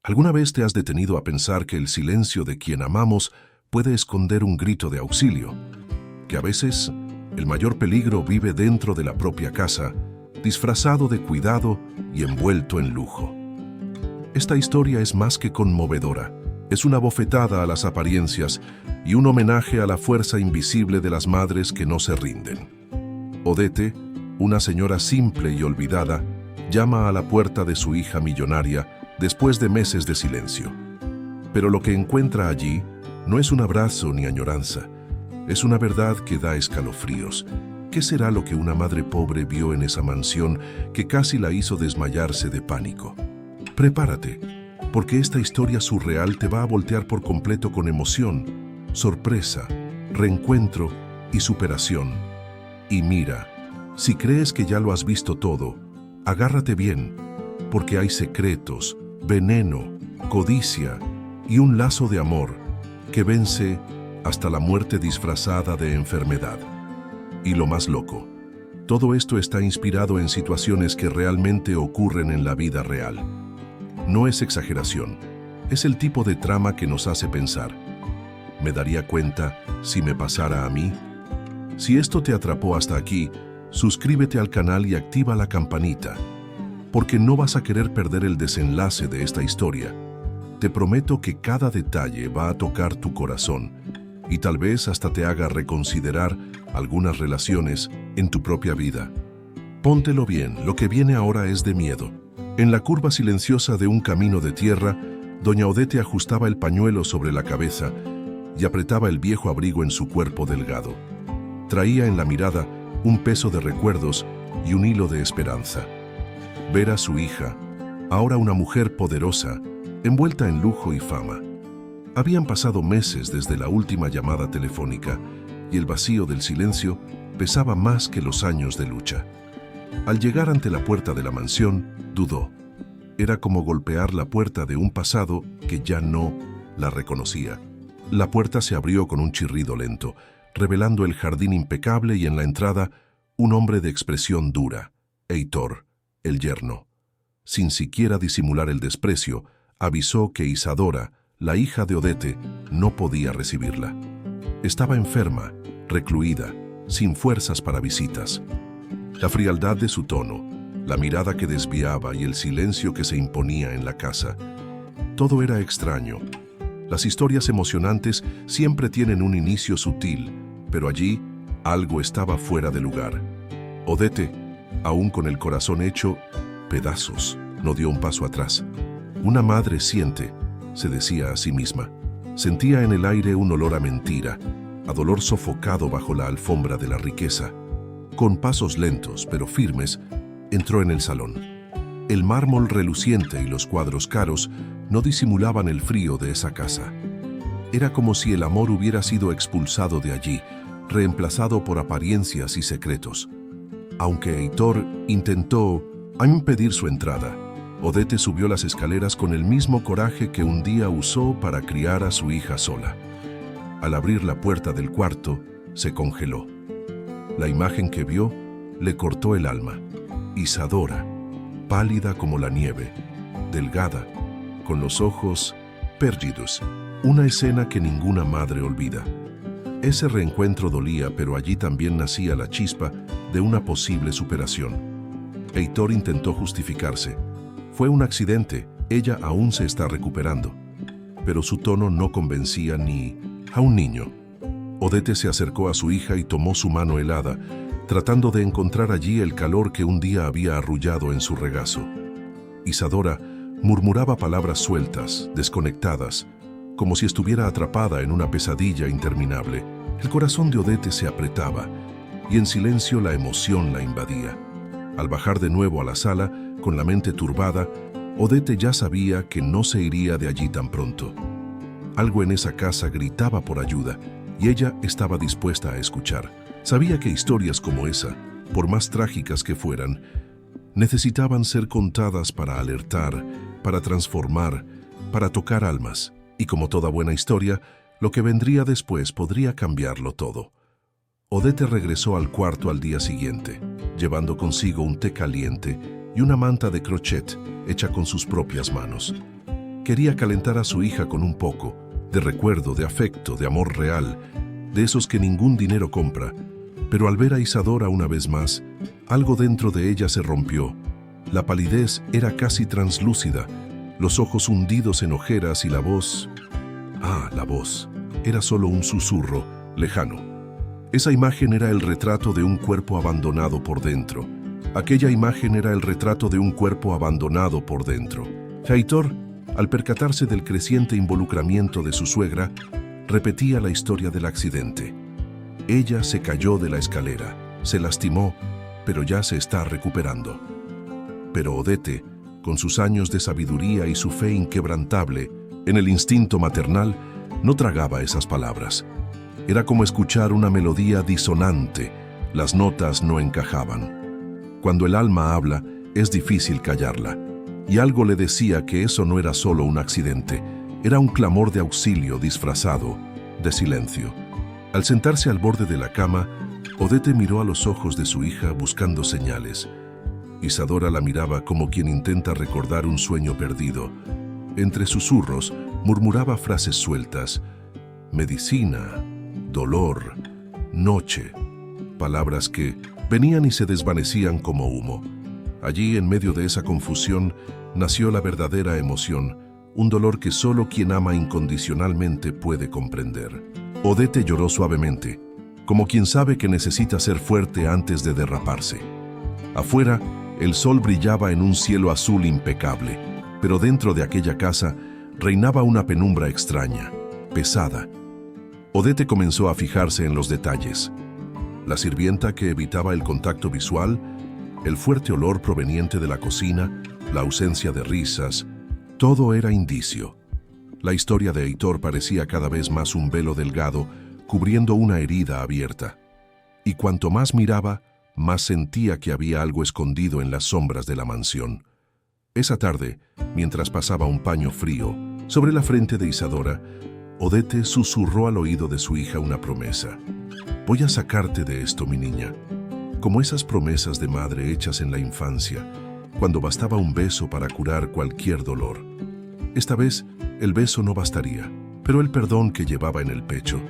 ¿Alguna vez te has detenido a pensar que el silencio de quien amamos puede esconder un grito de auxilio? Que a veces el mayor peligro vive dentro de la propia casa, disfrazado de cuidado y envuelto en lujo. Esta historia es más que conmovedora. Es una bofetada a las apariencias y un homenaje a la fuerza invisible de las madres que no se rinden. Odette, una señora simple y olvidada, llama a la puerta de su hija millonaria después de meses de silencio. Pero lo que encuentra allí no es un abrazo ni añoranza. Es una verdad que da escalofríos. ¿Qué será lo que una madre pobre vio en esa mansión que casi la hizo desmayarse de pánico? Prepárate, porque esta historia surreal te va a voltear por completo con emoción, sorpresa, reencuentro y superación. Y mira, si crees que ya lo has visto todo, agárrate bien, porque hay secretos, veneno, codicia y un lazo de amor que vence hasta la muerte disfrazada de enfermedad. Y lo más loco, todo esto está inspirado en situaciones que realmente ocurren en la vida real. No es exageración, es el tipo de trama que nos hace pensar. ¿Me daría cuenta si me pasara a mí? Si esto te atrapó hasta aquí, suscríbete al canal y activa la campanita, porque no vas a querer perder el desenlace de esta historia. Te prometo que cada detalle va a tocar tu corazón y tal vez hasta te haga reconsiderar algunas relaciones en tu propia vida. Póntelo bien, lo que viene ahora es de miedo. En la curva silenciosa de un camino de tierra, doña Odette ajustaba el pañuelo sobre la cabeza y apretaba el viejo abrigo en su cuerpo delgado. Traía en la mirada un peso de recuerdos y un hilo de esperanza. Ver a su hija, ahora una mujer poderosa, envuelta en lujo y fama. Habían pasado meses desde la última llamada telefónica y el vacío del silencio pesaba más que los años de lucha. Al llegar ante la puerta de la mansión, dudó. Era como golpear la puerta de un pasado que ya no la reconocía. La puerta se abrió con un chirrido lento, revelando el jardín impecable y en la entrada un hombre de expresión dura, Heitor, el yerno. Sin siquiera disimular el desprecio, avisó que Isadora, la hija de Odette, no podía recibirla. Estaba enferma, recluida, sin fuerzas para visitas. La frialdad de su tono, la mirada que desviaba y el silencio que se imponía en la casa. Todo era extraño. Las historias emocionantes siempre tienen un inicio sutil, pero allí algo estaba fuera de lugar. Odette, aún con el corazón hecho pedazos, no dio un paso atrás. Una madre siente, se decía a sí misma. Sentía en el aire un olor a mentira, a dolor sofocado bajo la alfombra de la riqueza. Con pasos lentos pero firmes, entró en el salón. El mármol reluciente y los cuadros caros no disimulaban el frío de esa casa. Era como si el amor hubiera sido expulsado de allí, reemplazado por apariencias y secretos. Aunque Heitor intentó impedir su entrada, Odette subió las escaleras con el mismo coraje que un día usó para criar a su hija sola. Al abrir la puerta del cuarto, se congeló. La imagen que vio le cortó el alma. Isadora, pálida como la nieve, delgada, con los ojos pérdidos. Una escena que ninguna madre olvida. Ese reencuentro dolía, pero allí también nacía la chispa de una posible superación. Heitor intentó justificarse. Fue un accidente, ella aún se está recuperando. Pero su tono no convencía ni a un niño. Odette se acercó a su hija y tomó su mano helada, tratando de encontrar allí el calor que un día había arrullado en su regazo. Isadora murmuraba palabras sueltas, desconectadas, como si estuviera atrapada en una pesadilla interminable. El corazón de Odette se apretaba y en silencio la emoción la invadía. Al bajar de nuevo a la sala, con la mente turbada, Odette ya sabía que no se iría de allí tan pronto. Algo en esa casa gritaba por ayuda y ella estaba dispuesta a escuchar. Sabía que historias como esa, por más trágicas que fueran, necesitaban ser contadas para alertar, para transformar, para tocar almas. Y como toda buena historia, lo que vendría después podría cambiarlo todo. Odette regresó al cuarto al día siguiente, llevando consigo un té caliente y una manta de crochet hecha con sus propias manos. Quería calentar a su hija con un poco de recuerdo, de afecto, de amor real, de esos que ningún dinero compra. Pero al ver a Isadora una vez más, algo dentro de ella se rompió. La palidez era casi translúcida, los ojos hundidos en ojeras y la voz... la voz. Era solo un susurro, lejano. Esa imagen era el retrato de un cuerpo abandonado por dentro. Aquella imagen era el retrato de un cuerpo abandonado por dentro. Aitor, al percatarse del creciente involucramiento de su suegra, repetía la historia del accidente. Ella se cayó de la escalera, se lastimó, pero ya se está recuperando. Pero Odete, con sus años de sabiduría y su fe inquebrantable en el instinto maternal, no tragaba esas palabras. Era como escuchar una melodía disonante, las notas no encajaban. Cuando el alma habla, es difícil callarla, y algo le decía que eso no era solo un accidente, era un clamor de auxilio disfrazado de silencio. Al sentarse al borde de la cama, Odete miró a los ojos de su hija buscando señales. Isadora la miraba como quien intenta recordar un sueño perdido. Entre susurros, murmuraba frases sueltas: medicina, dolor, noche, palabras que venían y se desvanecían como humo. Allí, en medio de esa confusión, nació la verdadera emoción, un dolor que solo quien ama incondicionalmente puede comprender. Odete lloró suavemente, como quien sabe que necesita ser fuerte antes de derraparse. Afuera, el sol brillaba en un cielo azul impecable, pero dentro de aquella casa reinaba una penumbra extraña, pesada. Odete comenzó a fijarse en los detalles. La sirvienta que evitaba el contacto visual, el fuerte olor proveniente de la cocina, la ausencia de risas, todo era indicio. La historia de Heitor parecía cada vez más un velo delgado, cubriendo una herida abierta. Y cuanto más miraba, más sentía que había algo escondido en las sombras de la mansión. Esa tarde, mientras pasaba un paño frío sobre la frente de Isadora, Odete susurró al oído de su hija una promesa. «Voy a sacarte de esto, mi niña», como esas promesas de madre hechas en la infancia, cuando bastaba un beso para curar cualquier dolor. Esta vez, el beso no bastaría, pero el perdón que llevaba en el pecho,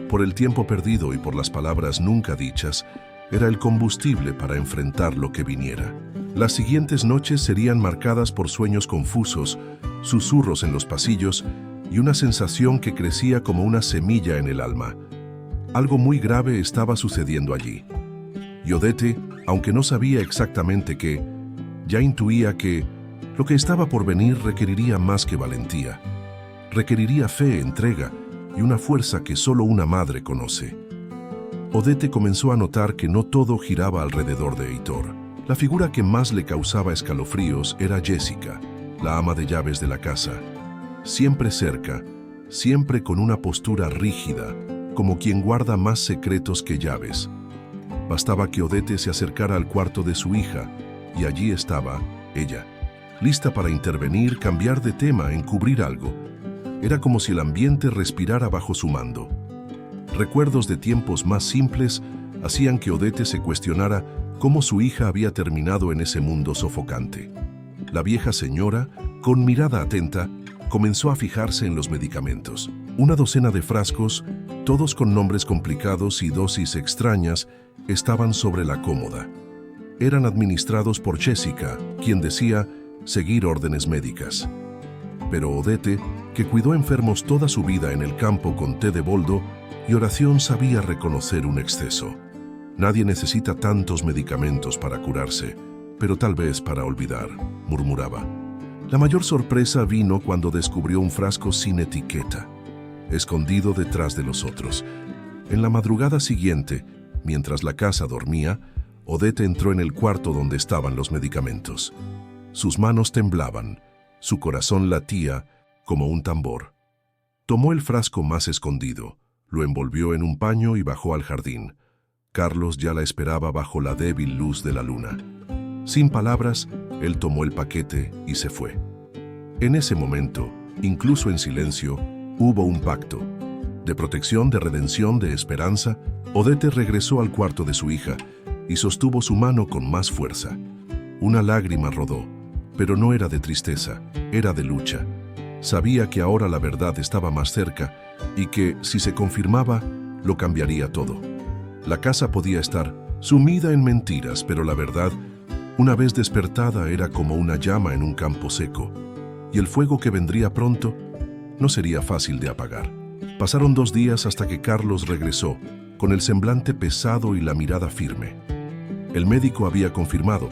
por el tiempo perdido y por las palabras nunca dichas, era el combustible para enfrentar lo que viniera. Las siguientes noches serían marcadas por sueños confusos, susurros en los pasillos y una sensación que crecía como una semilla en el alma. Algo muy grave estaba sucediendo allí. Y Odete, aunque no sabía exactamente qué, ya intuía que lo que estaba por venir requeriría más que valentía. Requeriría fe, entrega y una fuerza que solo una madre conoce. Odete comenzó a notar que no todo giraba alrededor de Heitor. La figura que más le causaba escalofríos era Jessica, la ama de llaves de la casa. Siempre cerca, siempre con una postura rígida, como quien guarda más secretos que llaves. Bastaba que Odete se acercara al cuarto de su hija, y allí estaba ella, lista para intervenir, cambiar de tema, encubrir algo. Era como si el ambiente respirara bajo su mando. Recuerdos de tiempos más simples hacían que Odete se cuestionara cómo su hija había terminado en ese mundo sofocante. La vieja señora, con mirada atenta, comenzó a fijarse en los medicamentos. Una docena de frascos, todos con nombres complicados y dosis extrañas, estaban sobre la cómoda. Eran administrados por Jessica, quien decía seguir órdenes médicas. Pero Odete, que cuidó enfermos toda su vida en el campo con té de boldo y oración, sabía reconocer un exceso. Nadie necesita tantos medicamentos para curarse, pero tal vez para olvidar, murmuraba. La mayor sorpresa vino cuando descubrió un frasco sin etiqueta, escondido detrás de los otros. En la madrugada siguiente, mientras la casa dormía, Odete entró en el cuarto donde estaban los medicamentos. Sus manos temblaban, su corazón latía como un tambor. Tomó el frasco más escondido, lo envolvió en un paño y bajó al jardín. Carlos ya la esperaba bajo la débil luz de la luna. Sin palabras, él tomó el paquete y se fue. En ese momento, incluso en silencio, hubo un pacto. De protección, de redención, de esperanza, Odete regresó al cuarto de su hija y sostuvo su mano con más fuerza. Una lágrima rodó, pero no era de tristeza, era de lucha. Sabía que ahora la verdad estaba más cerca y que, si se confirmaba, lo cambiaría todo. La casa podía estar sumida en mentiras, pero la verdad, una vez despertada, era como una llama en un campo seco, y el fuego que vendría pronto no sería fácil de apagar. Pasaron 2 días hasta que Carlos regresó, con el semblante pesado y la mirada firme. El médico había confirmado,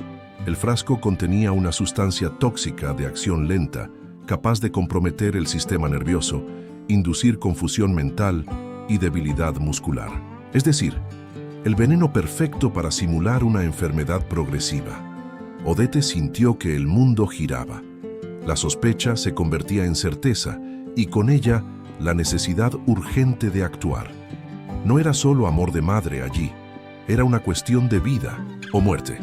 el frasco contenía una sustancia tóxica de acción lenta, capaz de comprometer el sistema nervioso, inducir confusión mental y debilidad muscular. Es decir, el veneno perfecto para simular una enfermedad progresiva. Odette sintió que el mundo giraba. La sospecha se convertía en certeza y con ella la necesidad urgente de actuar. No era solo amor de madre allí, era una cuestión de vida o muerte.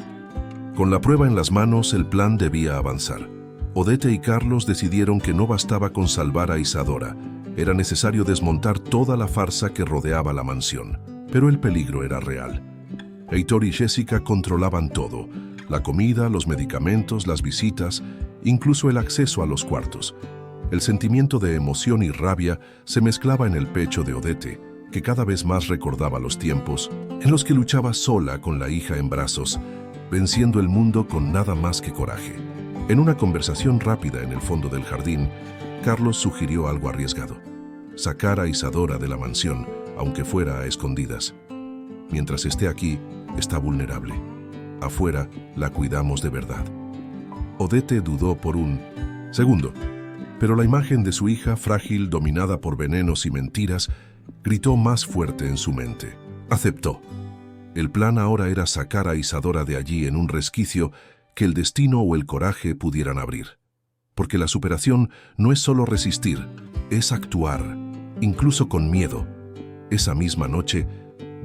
Con la prueba en las manos, el plan debía avanzar. Odette y Carlos decidieron que no bastaba con salvar a Isadora, era necesario desmontar toda la farsa que rodeaba la mansión. Pero el peligro era real. Heitor y Jessica controlaban todo: la comida, los medicamentos, las visitas, incluso el acceso a los cuartos. El sentimiento de emoción y rabia se mezclaba en el pecho de Odette, que cada vez más recordaba los tiempos en los que luchaba sola con la hija en brazos, venciendo el mundo con nada más que coraje. En una conversación rápida en el fondo del jardín, Carlos sugirió algo arriesgado: sacar a Isadora de la mansión, aunque fuera a escondidas. Mientras esté aquí, está vulnerable. Afuera, la cuidamos de verdad. Odette dudó por un segundo, pero la imagen de su hija, frágil, dominada por venenos y mentiras, gritó más fuerte en su mente. Aceptó. El plan ahora era sacar a Isadora de allí en un resquicio que el destino o el coraje pudieran abrir. Porque la superación no es solo resistir, es actuar, incluso con miedo. Esa misma noche,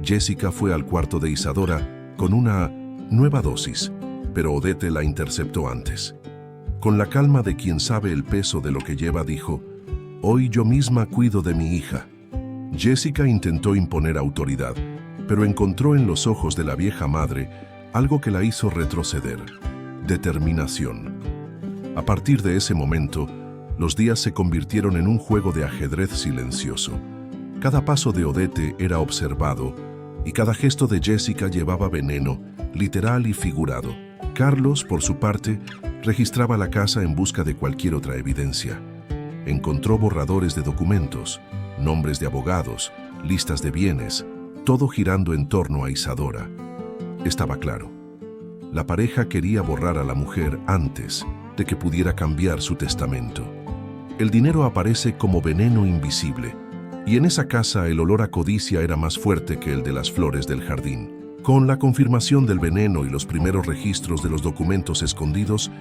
Jessica fue al cuarto de Isadora con una nueva dosis, pero Odette la interceptó antes. Con la calma de quien sabe el peso de lo que lleva, dijo: «Hoy yo misma cuido de mi hija». Jessica intentó imponer autoridad, pero encontró en los ojos de la vieja madre algo que la hizo retroceder: determinación. A partir de ese momento, los días se convirtieron en un juego de ajedrez silencioso. Cada paso de Odette era observado y cada gesto de Jessica llevaba veneno, literal y figurado. Carlos, por su parte, registraba la casa en busca de cualquier otra evidencia. Encontró borradores de documentos, nombres de abogados, listas de bienes, todo girando en torno a Isadora. Estaba claro: la pareja quería borrar a la mujer antes de que pudiera cambiar su testamento. El dinero aparece como veneno invisible, y en esa casa el olor a codicia era más fuerte que el de las flores del jardín. Con la confirmación del veneno y los primeros registros de los documentos escondidos,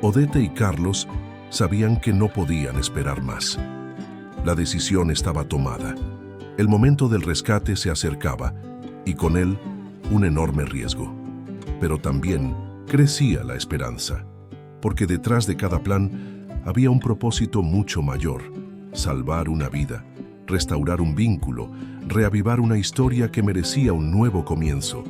Odette y Carlos sabían que no podían esperar más. La decisión estaba tomada. El momento del rescate se acercaba, y con él un enorme riesgo. Pero también crecía la esperanza, porque detrás de cada plan había un propósito mucho mayor: salvar una vida, restaurar un vínculo, reavivar una historia que merecía un nuevo comienzo.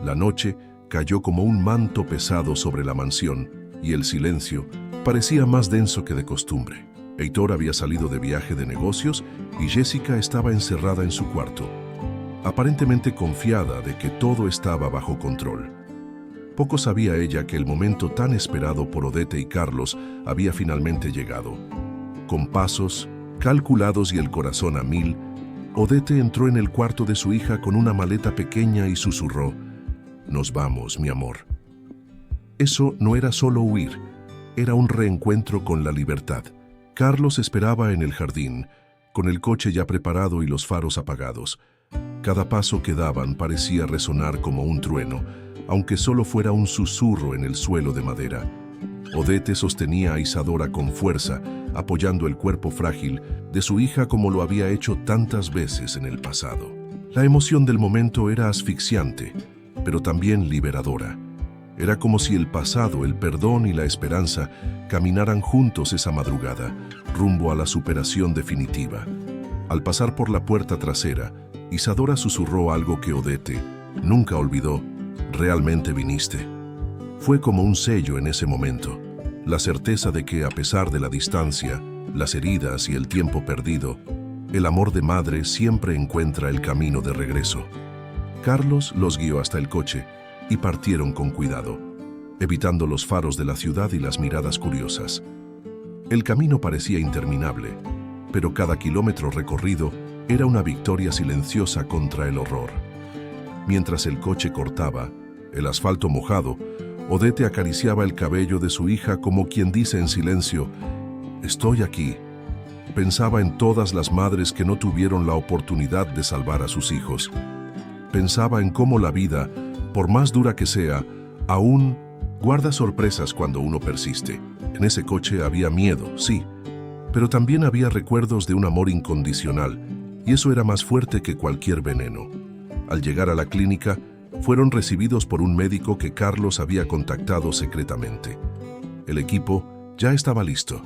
La noche cayó como un manto pesado sobre la mansión, y el silencio parecía más denso que de costumbre. Heitor había salido de viaje de negocios y Jessica estaba encerrada en su cuarto, aparentemente confiada de que todo estaba bajo control. Poco sabía ella que el momento tan esperado por Odette y Carlos había finalmente llegado. Con pasos calculados y el corazón a 1000, Odette entró en el cuarto de su hija con una maleta pequeña y susurró: «Nos vamos, mi amor». Eso no era solo huir, era un reencuentro con la libertad. Carlos esperaba en el jardín, con el coche ya preparado y los faros apagados. Cada paso que daban parecía resonar como un trueno, aunque solo fuera un susurro en el suelo de madera. Odette sostenía a Isadora con fuerza, apoyando el cuerpo frágil de su hija como lo había hecho tantas veces en el pasado. La emoción del momento era asfixiante, pero también liberadora. Era como si el pasado, el perdón y la esperanza caminaran juntos esa madrugada, rumbo a la superación definitiva. Al pasar por la puerta trasera, Isadora susurró algo que Odette nunca olvidó: «Realmente viniste». Fue como un sello en ese momento, la certeza de que, a pesar de la distancia, las heridas y el tiempo perdido, el amor de madre siempre encuentra el camino de regreso. Carlos los guió hasta el coche y partieron con cuidado, evitando los faros de la ciudad y las miradas curiosas. El camino parecía interminable, pero cada kilómetro recorrido era una victoria silenciosa contra el horror. Mientras el coche cortaba el asfalto mojado, Odette acariciaba el cabello de su hija como quien dice en silencio: «Estoy aquí». Pensaba en todas las madres que no tuvieron la oportunidad de salvar a sus hijos. Pensaba en cómo la vida, por más dura que sea, aún guarda sorpresas cuando uno persiste. En ese coche había miedo, sí, pero también había recuerdos de un amor incondicional, y eso era más fuerte que cualquier veneno. Al llegar a la clínica, fueron recibidos por un médico que Carlos había contactado secretamente. El equipo ya estaba listo.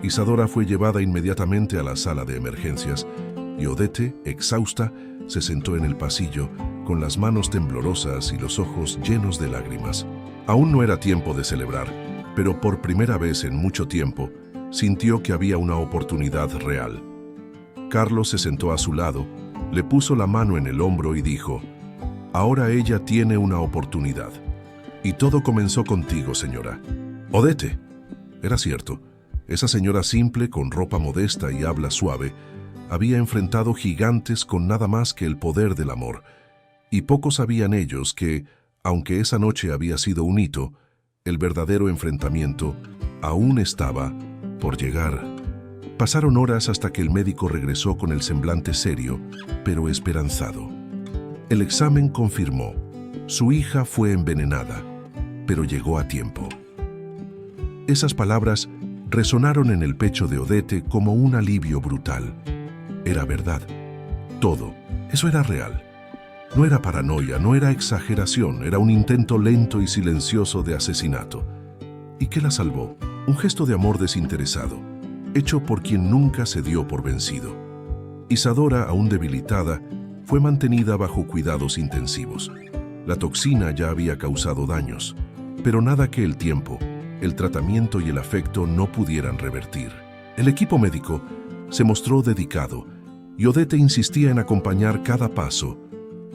Isadora fue llevada inmediatamente a la sala de emergencias y Odette, exhausta, se sentó en el pasillo con las manos temblorosas y los ojos llenos de lágrimas. Aún no era tiempo de celebrar, pero por primera vez en mucho tiempo sintió que había una oportunidad real. Carlos se sentó a su lado, le puso la mano en el hombro y dijo: «Ahora ella tiene una oportunidad. Y todo comenzó contigo, señora». Odette. Era cierto. Esa señora simple, con ropa modesta y habla suave, había enfrentado gigantes con nada más que el poder del amor. Y pocos sabían ellos que, aunque esa noche había sido un hito, el verdadero enfrentamiento aún estaba por llegar. Pasaron horas hasta que el médico regresó con el semblante serio, pero esperanzado. El examen confirmó: su hija fue envenenada, pero llegó a tiempo. Esas palabras resonaron en el pecho de Odette como un alivio brutal. Era verdad. Todo. Eso era real. No era paranoia, no era exageración, era un intento lento y silencioso de asesinato. ¿Y qué la salvó? Un gesto de amor desinteresado, hecho por quien nunca se dio por vencido. Isadora, aún debilitada, fue mantenida bajo cuidados intensivos. La toxina ya había causado daños, pero nada que el tiempo, el tratamiento y el afecto no pudieran revertir. El equipo médico se mostró dedicado y Odette insistía en acompañar cada paso.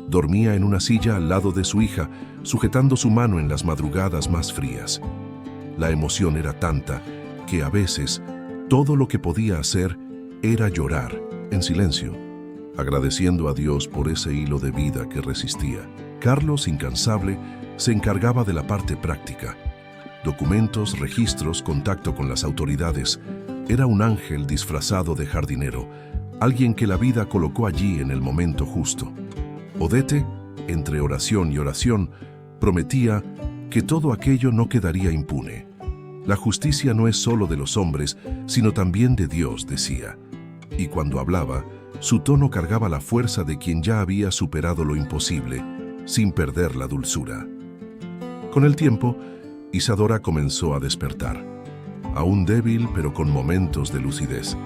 Dormía en una silla al lado de su hija, sujetando su mano en las madrugadas más frías. La emoción era tanta que a veces todo lo que podía hacer era llorar en silencio, agradeciendo a Dios por ese hilo de vida que resistía. Carlos, incansable, se encargaba de la parte práctica. Documentos, registros, contacto con las autoridades. Era un ángel disfrazado de jardinero, alguien que la vida colocó allí en el momento justo. Odette, entre oración y oración, prometía que todo aquello no quedaría impune. La justicia no es solo de los hombres, sino también de Dios, decía. Y cuando hablaba, su tono cargaba la fuerza de quien ya había superado lo imposible, sin perder la dulzura. Con el tiempo, Isadora comenzó a despertar, aún débil pero con momentos de lucidez.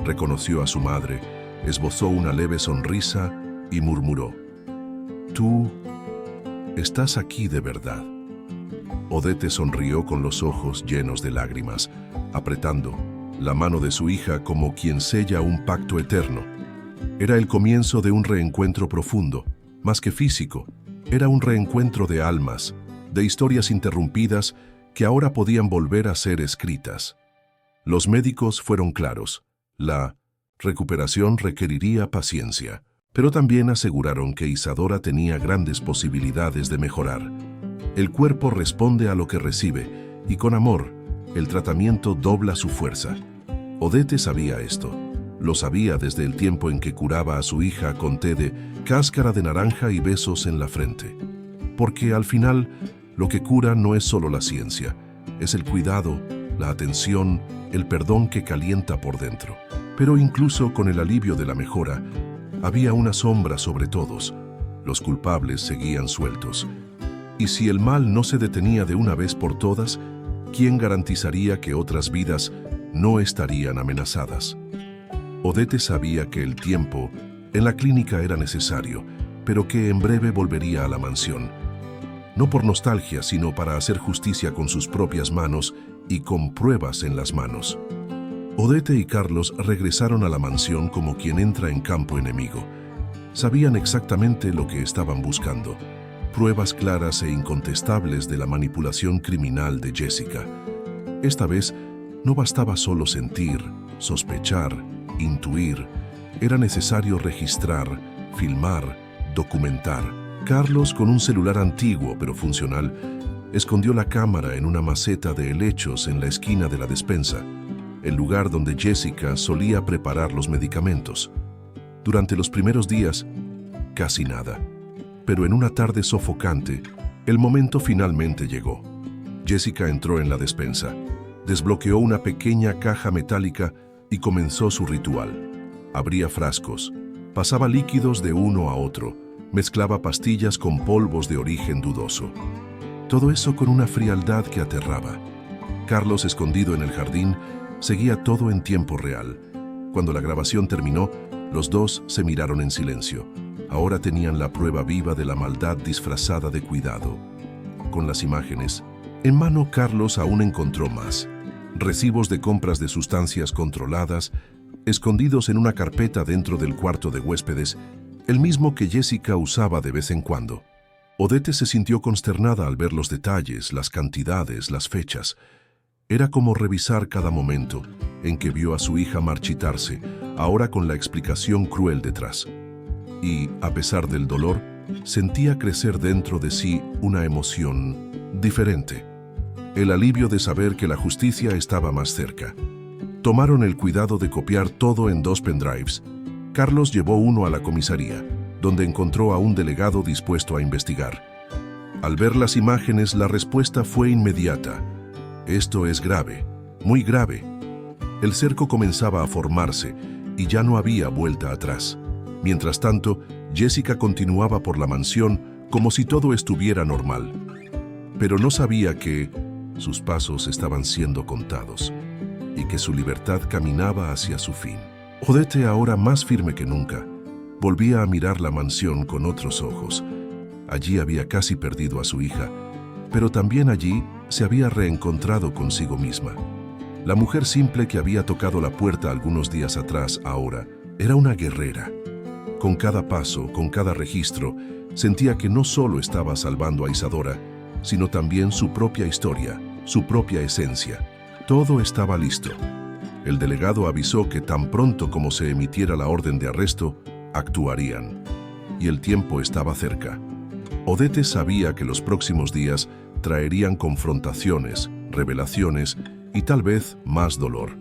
Reconoció a su madre, esbozó una leve sonrisa y murmuró: «Tú estás aquí de verdad». Odette sonrió con los ojos llenos de lágrimas, apretando la mano de su hija como quien sella un pacto eterno. Era el comienzo de un reencuentro profundo, más que físico. Era un reencuentro de almas, de historias interrumpidas que ahora podían volver a ser escritas. Los médicos fueron claros: la recuperación requeriría paciencia, pero también aseguraron que Isadora tenía grandes posibilidades de mejorar. El cuerpo responde a lo que recibe, y con amor, el tratamiento dobla su fuerza. Odette sabía esto. Lo sabía desde el tiempo en que curaba a su hija con té de cáscara de naranja y besos en la frente. Porque al final, lo que cura no es solo la ciencia, es el cuidado, la atención, el perdón que calienta por dentro. Pero incluso con el alivio de la mejora, había una sombra sobre todos. Los culpables seguían sueltos. Y si el mal no se detenía de una vez por todas, ¿quién garantizaría que otras vidas no estarían amenazadas? Odette sabía que el tiempo en la clínica era necesario, pero que en breve volvería a la mansión. No por nostalgia, sino para hacer justicia con sus propias manos y con pruebas en las manos. Odette y Carlos regresaron a la mansión como quien entra en campo enemigo. Sabían exactamente lo que estaban buscando: pruebas claras e incontestables de la manipulación criminal de Jessica. Esta vez no bastaba solo sentir, sospechar, intuir. Era necesario registrar, filmar, documentar. Carlos, con un celular antiguo pero funcional, escondió la cámara en una maceta de helechos en la esquina de la despensa, el lugar donde Jessica solía preparar los medicamentos. Durante los primeros días, casi nada. Pero en una tarde sofocante, el momento finalmente llegó. Jessica entró en la despensa, desbloqueó una pequeña caja metálica y comenzó su ritual. Abría frascos, pasaba líquidos de uno a otro, mezclaba pastillas con polvos de origen dudoso. Todo eso con una frialdad que aterraba. Carlos, escondido en el jardín, seguía todo en tiempo real. Cuando la grabación terminó, los dos se miraron en silencio. Ahora tenían la prueba viva de la maldad disfrazada de cuidado. Con las imágenes en mano, Carlos aún encontró más: recibos de compras de sustancias controladas, escondidos en una carpeta dentro del cuarto de huéspedes, el mismo que Jessica usaba de vez en cuando. Odette se sintió consternada al ver los detalles, las cantidades, las fechas. Era como revisar cada momento en que vio a su hija marchitarse, ahora con la explicación cruel detrás. Y, a pesar del dolor, sentía crecer dentro de sí una emoción diferente: el alivio de saber que la justicia estaba más cerca. Tomaron el cuidado de copiar todo en 2 pendrives. Carlos llevó uno a la comisaría, donde encontró a un delegado dispuesto a investigar. Al ver las imágenes, la respuesta fue inmediata: esto es grave, muy grave. El cerco comenzaba a formarse y ya no había vuelta atrás. Mientras tanto, Jessica continuaba por la mansión como si todo estuviera normal. Pero no sabía que sus pasos estaban siendo contados y que su libertad caminaba hacia su fin. Odette, ahora más firme que nunca, volvía a mirar la mansión con otros ojos. Allí había casi perdido a su hija, pero también allí se había reencontrado consigo misma. La mujer simple que había tocado la puerta algunos días atrás ahora era una guerrera. Con cada paso, con cada registro, sentía que no solo estaba salvando a Isadora, sino también su propia historia, su propia esencia. Todo estaba listo. El delegado avisó que tan pronto como se emitiera la orden de arresto, actuarían. Y el tiempo estaba cerca. Odette sabía que los próximos días traerían confrontaciones, revelaciones y tal vez más dolor.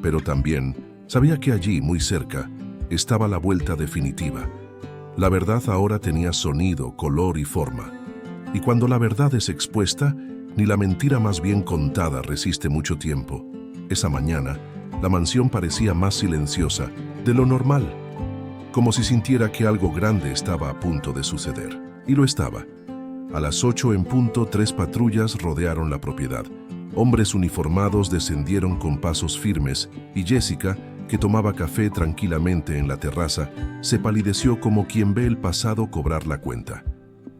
Pero también sabía que allí, muy cerca, estaba la vuelta definitiva. La verdad ahora tenía sonido, color y forma. Y cuando la verdad es expuesta, ni la mentira más bien contada resiste mucho tiempo. Esa mañana, la mansión parecía más silenciosa de lo normal, como si sintiera que algo grande estaba a punto de suceder. Y lo estaba. A las 8 en punto, 3 patrullas rodearon la propiedad. Hombres uniformados descendieron con pasos firmes y Jessica, que tomaba café tranquilamente en la terraza, se palideció como quien ve el pasado cobrar la cuenta.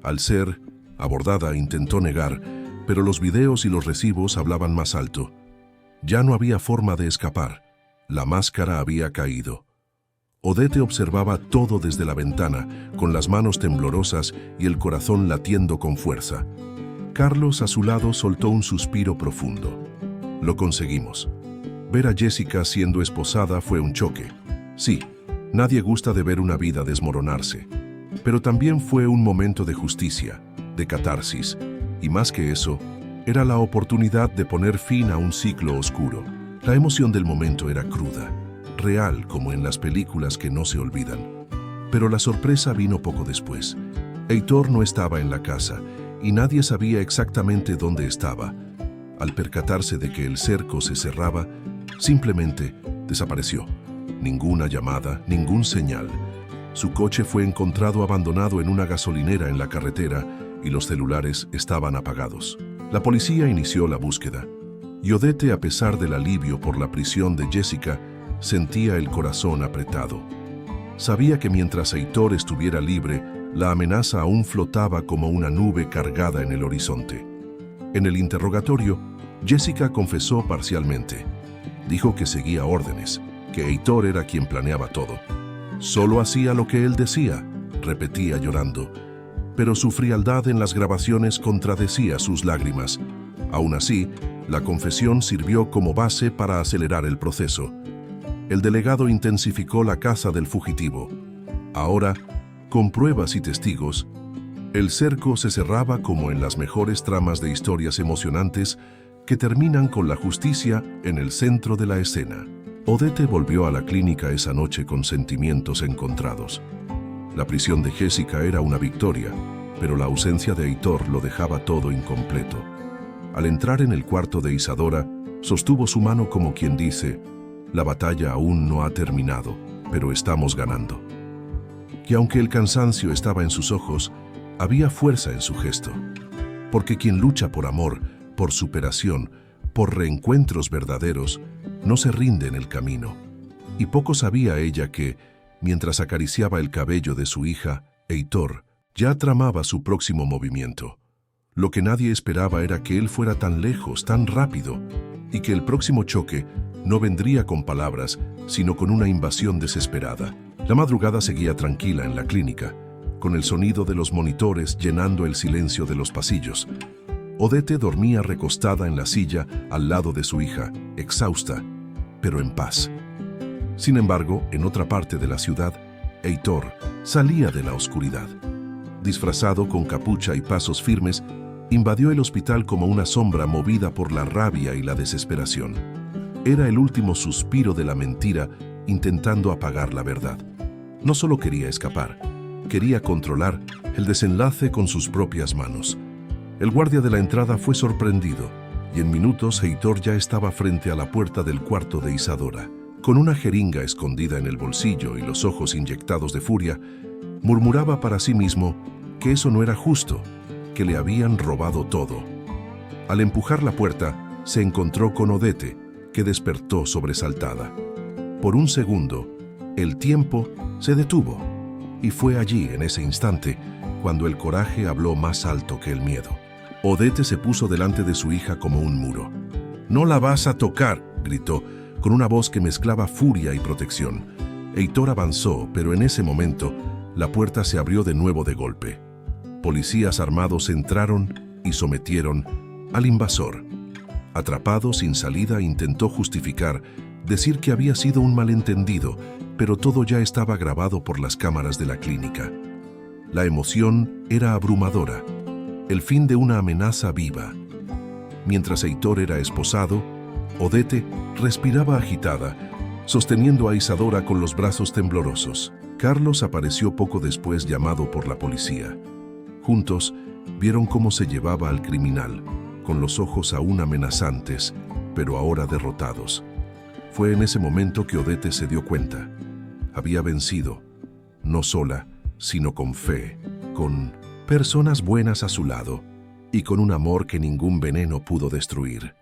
Al ser abordada, intentó negar, pero los videos y los recibos hablaban más alto. Ya no había forma de escapar. La máscara había caído. Odette observaba todo desde la ventana, con las manos temblorosas y el corazón latiendo con fuerza. Carlos, a su lado, soltó un suspiro profundo. Lo conseguimos. Ver a Jessica siendo esposada fue un choque. Sí, nadie gusta de ver una vida desmoronarse. Pero también fue un momento de justicia, de catarsis, y más que eso, era la oportunidad de poner fin a un ciclo oscuro. La emoción del momento era cruda, real como en las películas que no se olvidan. Pero la sorpresa vino poco después. Heitor no estaba en la casa y nadie sabía exactamente dónde estaba. Al percatarse de que el cerco se cerraba, simplemente desapareció. Ninguna llamada, ningún señal. Su coche fue encontrado abandonado en una gasolinera en la carretera y los celulares estaban apagados. La policía inició la búsqueda. Y Odette, a pesar del alivio por la prisión de Jessica, sentía el corazón apretado. Sabía que mientras Heitor estuviera libre, la amenaza aún flotaba como una nube cargada en el horizonte. En el interrogatorio, Jessica confesó parcialmente. Dijo que seguía órdenes, que Heitor era quien planeaba todo. Solo hacía lo que él decía, repetía llorando. Pero su frialdad en las grabaciones contradecía sus lágrimas. Aún así, la confesión sirvió como base para acelerar el proceso. El delegado intensificó la caza del fugitivo. Ahora, con pruebas y testigos, el cerco se cerraba como en las mejores tramas de historias emocionantes que terminan con la justicia en el centro de la escena. Odette volvió a la clínica esa noche con sentimientos encontrados. La prisión de Jessica era una victoria, pero la ausencia de Heitor lo dejaba todo incompleto. Al entrar en el cuarto de Isadora, sostuvo su mano como quien dice: la batalla aún no ha terminado, pero estamos ganando. Y aunque el cansancio estaba en sus ojos, había fuerza en su gesto. Porque quien lucha por amor, por superación, por reencuentros verdaderos, no se rinde en el camino. Y poco sabía ella que, mientras acariciaba el cabello de su hija, Heitor ya tramaba su próximo movimiento. Lo que nadie esperaba era que él fuera tan lejos, tan rápido, y que el próximo choque no vendría con palabras, sino con una invasión desesperada. La madrugada seguía tranquila en la clínica, con el sonido de los monitores llenando el silencio de los pasillos. Odette dormía recostada en la silla al lado de su hija, exhausta, pero en paz. Sin embargo, en otra parte de la ciudad, Heitor salía de la oscuridad. Disfrazado con capucha y pasos firmes, invadió el hospital como una sombra movida por la rabia y la desesperación. Era el último suspiro de la mentira intentando apagar la verdad. No solo quería escapar, quería controlar el desenlace con sus propias manos. El guardia de la entrada fue sorprendido y en minutos Heitor ya estaba frente a la puerta del cuarto de Isadora. Con una jeringa escondida en el bolsillo y los ojos inyectados de furia, murmuraba para sí mismo que eso no era justo, que le habían robado todo. Al empujar la puerta, se encontró con Odette, que despertó sobresaltada. Por un segundo, el tiempo se detuvo, y fue allí, en ese instante, cuando el coraje habló más alto que el miedo. Odette se puso delante de su hija como un muro. «¡No la vas a tocar!», gritó, con una voz que mezclaba furia y protección. Heitor avanzó, pero en ese momento, la puerta se abrió de nuevo de golpe. Policías armados entraron y sometieron al invasor. Atrapado sin salida, intentó justificar, decir que había sido un malentendido, pero todo ya estaba grabado por las cámaras de la clínica. La emoción era abrumadora, el fin de una amenaza viva. Mientras Heitor era esposado, Odette respiraba agitada, sosteniendo a Isadora con los brazos temblorosos. Carlos apareció poco después, llamado por la policía. Juntos, vieron cómo se llevaba al criminal, con los ojos aún amenazantes, pero ahora derrotados. Fue en ese momento que Odette se dio cuenta. Había vencido, no sola, sino con fe, con personas buenas a su lado y con un amor que ningún veneno pudo destruir.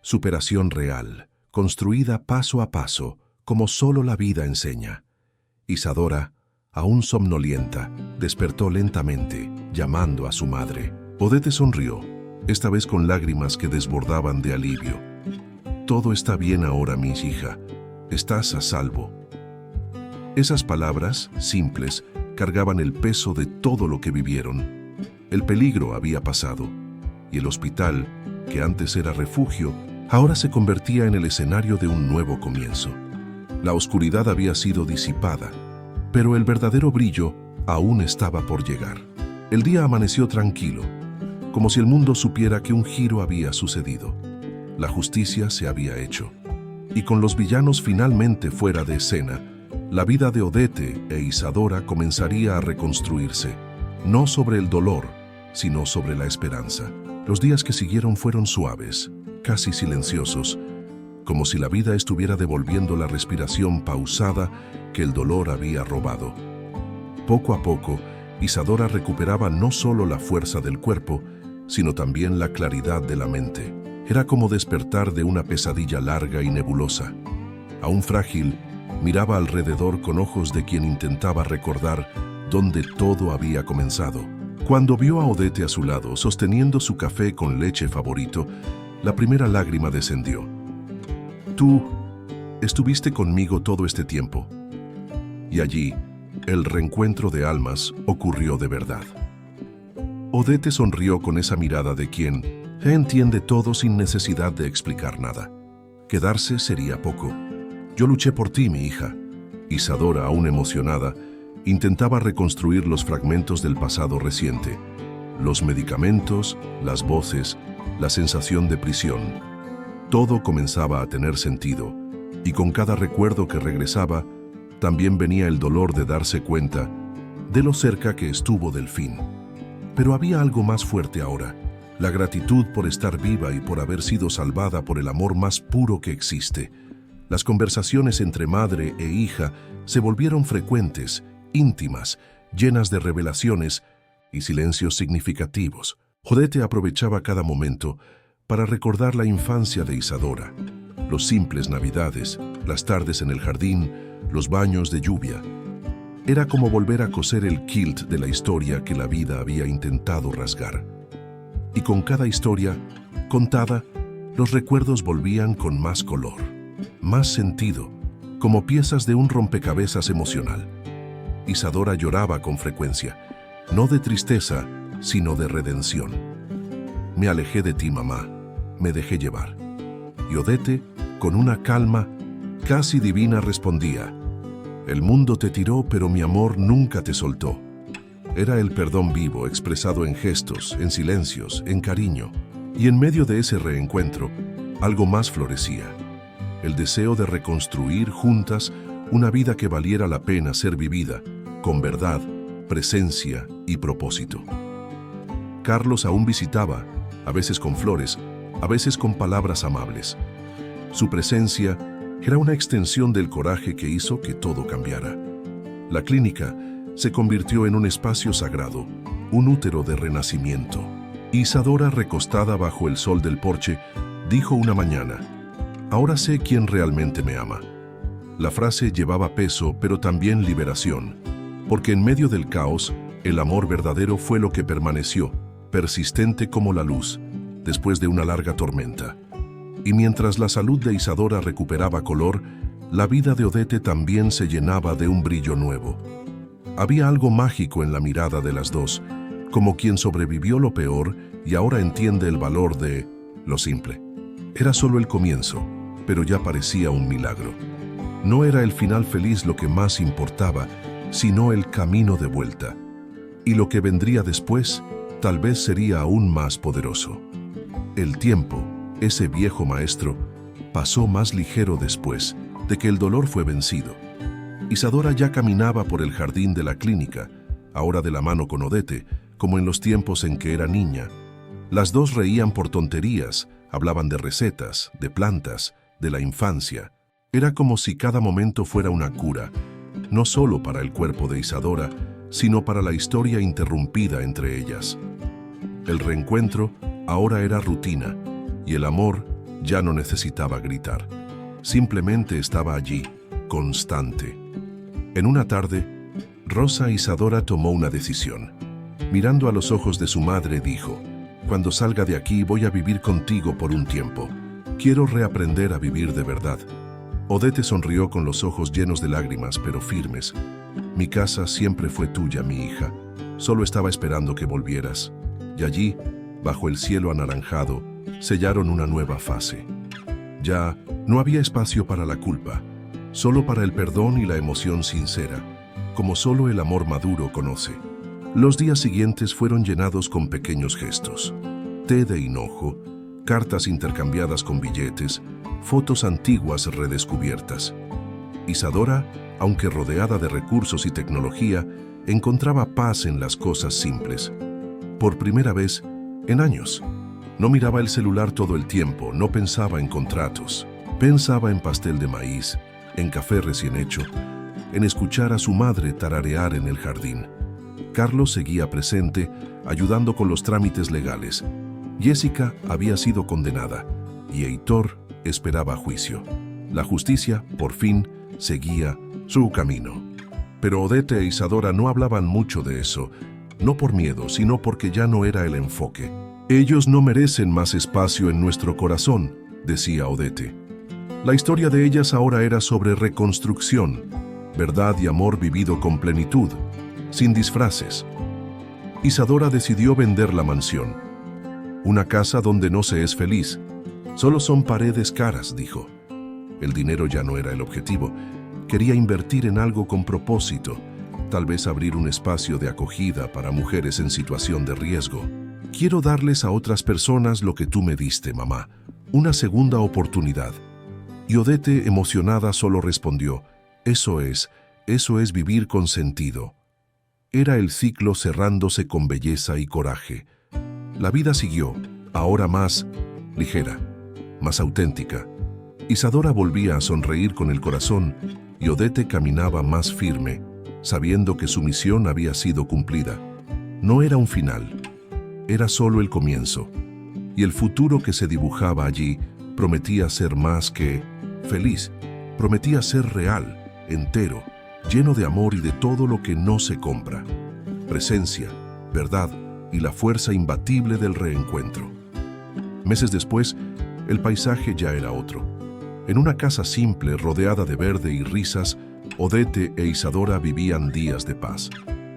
Superación real, construida paso a paso, como solo la vida enseña. Isadora, aún somnolienta, despertó lentamente, llamando a su madre. Odette sonrió, esta vez con lágrimas que desbordaban de alivio. «Todo está bien ahora, mi hija. Estás a salvo». Esas palabras, simples, cargaban el peso de todo lo que vivieron. El peligro había pasado, y el hospital, que antes era refugio, ahora se convertía en el escenario de un nuevo comienzo. La oscuridad había sido disipada, pero el verdadero brillo aún estaba por llegar. El día amaneció tranquilo, como si el mundo supiera que un giro había sucedido. La justicia se había hecho. Y con los villanos finalmente fuera de escena, la vida de Odette e Isadora comenzaría a reconstruirse, no sobre el dolor, sino sobre la esperanza. Los días que siguieron fueron suaves, casi silenciosos, como si la vida estuviera devolviendo la respiración pausada que el dolor había robado. Poco a poco, Isadora recuperaba no solo la fuerza del cuerpo, sino también la claridad de la mente. Era como despertar de una pesadilla larga y nebulosa. Aún frágil, miraba alrededor con ojos de quien intentaba recordar dónde todo había comenzado. Cuando vio a Odette a su lado, sosteniendo su café con leche favorito, la primera lágrima descendió. Tú estuviste conmigo todo este tiempo. Y allí, el reencuentro de almas ocurrió de verdad. Odette sonrió con esa mirada de quien entiende todo sin necesidad de explicar nada. Quedarse sería poco. Yo luché por ti, mi hija. Isadora, aún emocionada, intentaba reconstruir los fragmentos del pasado reciente. Los medicamentos, las voces, la sensación de prisión. Todo comenzaba a tener sentido, y con cada recuerdo que regresaba, también venía el dolor de darse cuenta de lo cerca que estuvo del fin. Pero había algo más fuerte ahora, la gratitud por estar viva y por haber sido salvada por el amor más puro que existe. Las conversaciones entre madre e hija se volvieron frecuentes, íntimas, llenas de revelaciones y silencios significativos. Odette aprovechaba cada momento para recordar la infancia de Isadora, los simples navidades, las tardes en el jardín, los baños de lluvia. Era como volver a coser el quilt de la historia que la vida había intentado rasgar. Y con cada historia contada, los recuerdos volvían con más color, más sentido, como piezas de un rompecabezas emocional. Isadora lloraba con frecuencia, no de tristeza, sino de redención. Me alejé de ti, mamá, me dejé llevar. Y Odette, con una calma casi divina, respondía: el mundo te tiró, pero mi amor nunca te soltó. Era el perdón vivo, expresado en gestos, en silencios, en cariño. Y en medio de ese reencuentro, algo más florecía. El deseo de reconstruir juntas una vida que valiera la pena ser vivida, con verdad, presencia y propósito. Carlos aún visitaba, a veces con flores, a veces con palabras amables. Su presencia era una extensión del coraje que hizo que todo cambiara. La clínica se convirtió en un espacio sagrado, un útero de renacimiento. Isadora, recostada bajo el sol del porche, dijo una mañana: ahora sé quién realmente me ama. La frase llevaba peso, pero también liberación, porque en medio del caos, el amor verdadero fue lo que permaneció, persistente como la luz, después de una larga tormenta. Y mientras la salud de Isadora recuperaba color, la vida de Odette también se llenaba de un brillo nuevo. Había algo mágico en la mirada de las dos, como quien sobrevivió lo peor y ahora entiende el valor de lo simple. Era solo el comienzo, pero ya parecía un milagro. No era el final feliz lo que más importaba, sino el camino de vuelta. Y lo que vendría después, tal vez sería aún más poderoso. El tiempo, ese viejo maestro, pasó más ligero después de que el dolor fue vencido. Isadora ya caminaba por el jardín de la clínica, ahora de la mano con Odette, como en los tiempos en que era niña. Las dos reían por tonterías, hablaban de recetas, de plantas, de la infancia. Era como si cada momento fuera una cura, no solo para el cuerpo de Isadora, sino para la historia interrumpida entre ellas. El reencuentro ahora era rutina, y el amor ya no necesitaba gritar. Simplemente estaba allí, constante. En una tarde, Rosa Isadora tomó una decisión. Mirando a los ojos de su madre, dijo: cuando salga de aquí voy a vivir contigo por un tiempo. Quiero reaprender a vivir de verdad. Odette sonrió con los ojos llenos de lágrimas, pero firmes. Mi casa siempre fue tuya, mi hija. Solo estaba esperando que volvieras. Y allí, bajo el cielo anaranjado, sellaron una nueva fase. Ya no había espacio para la culpa, solo para el perdón y la emoción sincera, como solo el amor maduro conoce. Los días siguientes fueron llenados con pequeños gestos. Té de hinojo, cartas intercambiadas con billetes, fotos antiguas redescubiertas. Isadora, aunque rodeada de recursos y tecnología, encontraba paz en las cosas simples. Por primera vez en años, no miraba el celular todo el tiempo, no pensaba en contratos. Pensaba en pastel de maíz, en café recién hecho, en escuchar a su madre tararear en el jardín. Carlos seguía presente, ayudando con los trámites legales. Jessica había sido condenada y Heitor esperaba juicio. La justicia, por fin, seguía su camino. Pero Odette e Isadora no hablaban mucho de eso, no por miedo, sino porque ya no era el enfoque. Ellos no merecen más espacio en nuestro corazón, decía Odette. La historia de ellas ahora era sobre reconstrucción, verdad y amor vivido con plenitud, sin disfraces. Isadora decidió vender la mansión. Una casa donde no se es feliz. Solo son paredes caras, dijo. El dinero ya no era el objetivo. Quería invertir en algo con propósito, tal vez abrir un espacio de acogida para mujeres en situación de riesgo. Quiero darles a otras personas lo que tú me diste, mamá, una segunda oportunidad. Y Odette, emocionada, solo respondió, eso es vivir con sentido. Era el ciclo cerrándose con belleza y coraje. La vida siguió, ahora más ligera, más auténtica. Isadora volvía a sonreír con el corazón y Odette caminaba más firme, sabiendo que su misión había sido cumplida. No era un final, era solo el comienzo. Y el futuro que se dibujaba allí prometía ser más que feliz, prometía ser real, entero, lleno de amor y de todo lo que no se compra. Presencia, verdad y la fuerza imbatible del reencuentro. Meses después, el paisaje ya era otro. En una casa simple, rodeada de verde y risas, Odette e Isadora vivían días de paz.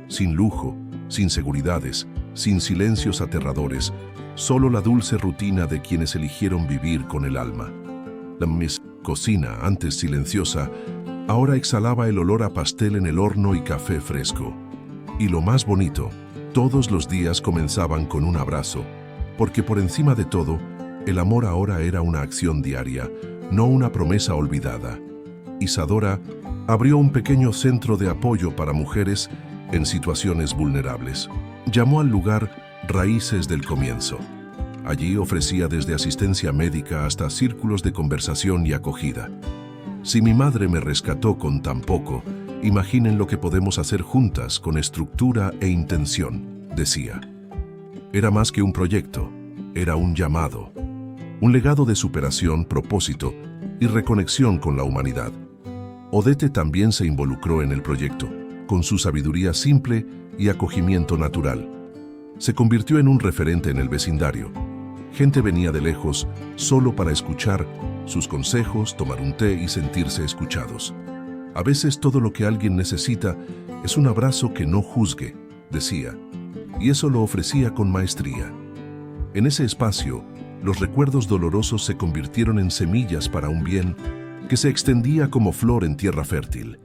Sin lujo, sin seguridades, sin silencios aterradores, solo la dulce rutina de quienes eligieron vivir con el alma. La cocina, antes silenciosa, ahora exhalaba el olor a pastel en el horno y café fresco. Y lo más bonito, todos los días comenzaban con un abrazo, porque por encima de todo, el amor ahora era una acción diaria, no una promesa olvidada. Isadora abrió un pequeño centro de apoyo para mujeres en situaciones vulnerables. Llamó al lugar Raíces del Comienzo. Allí ofrecía desde asistencia médica hasta círculos de conversación y acogida. Si mi madre me rescató con tan poco, imaginen lo que podemos hacer juntas con estructura e intención, decía. Era más que un proyecto, era un llamado. Un legado de superación, propósito y reconexión con la humanidad. Odette también se involucró en el proyecto, con su sabiduría simple y acogimiento natural. Se convirtió en un referente en el vecindario. Gente venía de lejos solo para escuchar sus consejos, tomar un té y sentirse escuchados. A veces todo lo que alguien necesita es un abrazo que no juzgue, decía, y eso lo ofrecía con maestría. En ese espacio, los recuerdos dolorosos se convirtieron en semillas para un bien que se extendía como flor en tierra fértil.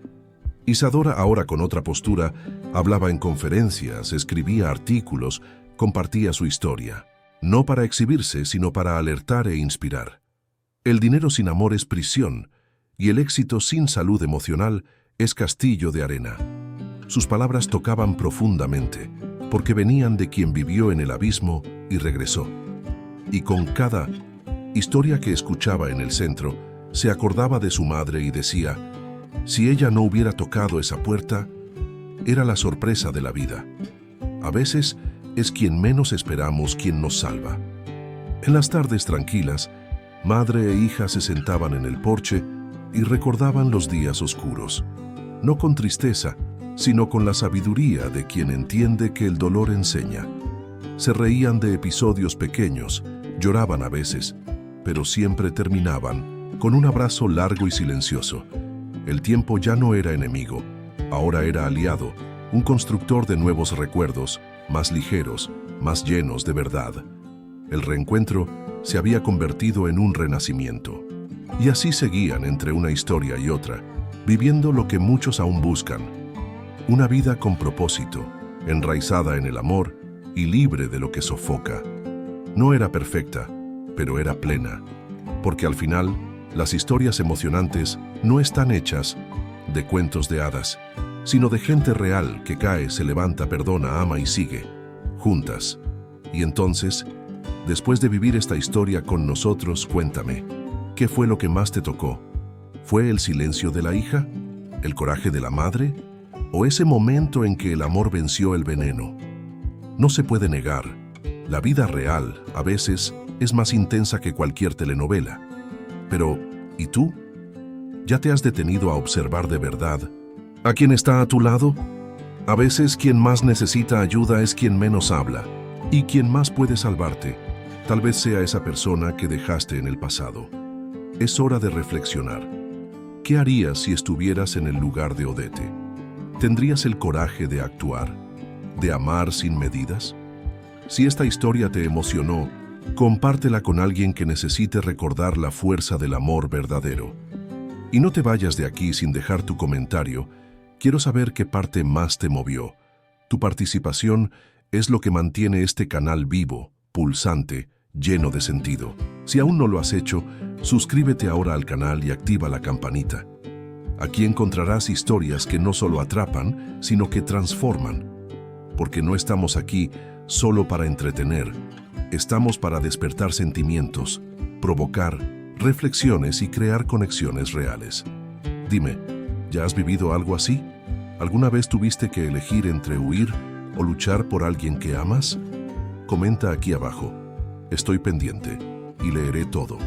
Isadora, ahora con otra postura, hablaba en conferencias, escribía artículos, compartía su historia. No para exhibirse, sino para alertar e inspirar. El dinero sin amor es prisión, y el éxito sin salud emocional es castillo de arena. Sus palabras tocaban profundamente, porque venían de quien vivió en el abismo y regresó. Y con cada historia que escuchaba en el centro, se acordaba de su madre y decía, si ella no hubiera tocado esa puerta, era la sorpresa de la vida. A veces es quien menos esperamos quien nos salva. En las tardes tranquilas, madre e hija se sentaban en el porche y recordaban los días oscuros, no con tristeza, sino con la sabiduría de quien entiende que el dolor enseña. Se reían de episodios pequeños, lloraban a veces, pero siempre terminaban con un abrazo largo y silencioso. El tiempo ya no era enemigo, ahora era aliado, un constructor de nuevos recuerdos, más ligeros, más llenos de verdad. El reencuentro se había convertido en un renacimiento. Y así seguían entre una historia y otra, viviendo lo que muchos aún buscan. Una vida con propósito, enraizada en el amor y libre de lo que sofoca. No era perfecta, pero era plena, porque al final, las historias emocionantes no están hechas de cuentos de hadas, sino de gente real que cae, se levanta, perdona, ama y sigue, juntas. Y entonces, después de vivir esta historia con nosotros, cuéntame, ¿qué fue lo que más te tocó? ¿Fue el silencio de la hija? ¿El coraje de la madre? ¿O ese momento en que el amor venció el veneno? No se puede negar, la vida real, a veces, es más intensa que cualquier telenovela. Pero, ¿y tú? ¿Ya te has detenido a observar de verdad a quién está a tu lado? A veces quien más necesita ayuda es quien menos habla, y quien más puede salvarte, tal vez sea esa persona que dejaste en el pasado. Es hora de reflexionar. ¿Qué harías si estuvieras en el lugar de Odete? ¿Tendrías el coraje de actuar, de amar sin medidas? Si esta historia te emocionó, compártela con alguien que necesite recordar la fuerza del amor verdadero. Y no te vayas de aquí sin dejar tu comentario. Quiero saber qué parte más te movió. Tu participación es lo que mantiene este canal vivo, pulsante, lleno de sentido. Si aún no lo has hecho, suscríbete ahora al canal y activa la campanita. Aquí encontrarás historias que no solo atrapan, sino que transforman. Porque no estamos aquí solo para entretener, estamos para despertar sentimientos, provocar reflexiones y crear conexiones reales. Dime, ¿ya has vivido algo así? ¿Alguna vez tuviste que elegir entre huir o luchar por alguien que amas? Comenta aquí abajo. Estoy pendiente y leeré todo.